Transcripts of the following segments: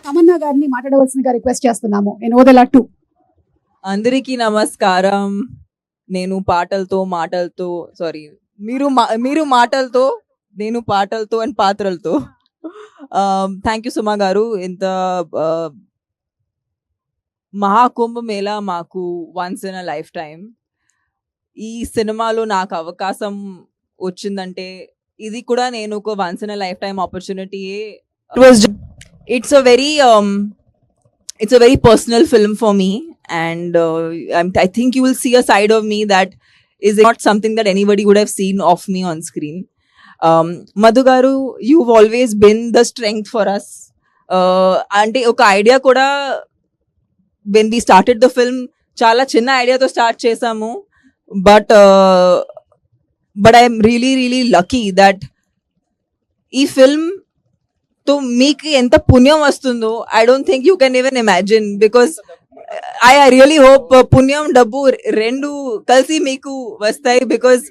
తమన్నా గారిని మాట్లాడవలసిందిగా రిక్వెస్ట్ చేస్తున్నాము. నేను ఓదెలా 2. అందరికీ నమస్కారం. నేను పాటలతో మాటలతో మీరు మాటలతో నేను పాటలతో అండ్ పాత్రలతో. థ్యాంక్ యూ సుమా గారు. ఇంత మహాకుంభ మేళా మాకు once in a lifetime. ఈ సినిమాలో నాకు అవకాశం వచ్చిందంటే ఇది కూడా నేను ఒక once in a lifetime ఆపర్చునిటీయే. It's a very personal film for me, and I think you will see a side of me that is not something that anybody would have seen of me on screen. Madhu garu, you've always been the strength for us. Ante oka idea kuda when we started the film chala chinna idea tho start chesamu, but I'm really lucky that ee film तो మీకు ఎంత పుణ్యం వస్తుందో I don't think you can even imagine, because I really hope పుణ్యం డబ్బు రెండు కలిసి మీకు వస్తాయి. బికాస్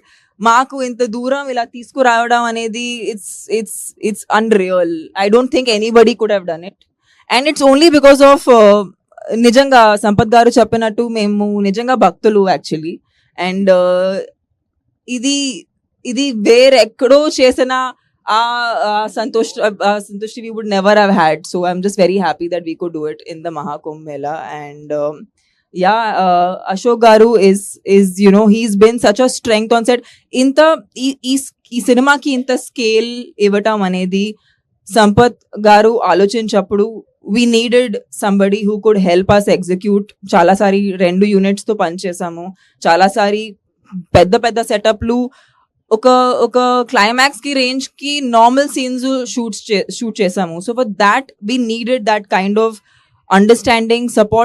మాకు ఇంత దూరం ఇలా తీసుకురావడం అనేది it's unreal. I don't think anybody could have done it, and it's only because of నిజంగా సంపత్ గారు చెప్పినట్టు మేము నిజంగా భక్తులు యాక్చువల్లీ. అండ్ ఇది వేరెక్కడో చేసిన Santoshi we would never have had. So I'm just very happy that we could do it in the Mahakumbh Mela. And Ashok Garu is you know, he's been such a strength on set. Inta ee cinema ki inta scale ivatam anedi Sampath Garu ఆలోచించప్పుడు we needed somebody who could help us execute. చాలా సారి 2 units తో పని చేసాము. చాలా సారి పెద్ద సెటప్లు ఒక climax కి range కి normal scenes shoot చేసాము. So for that we needed that kind of understanding, support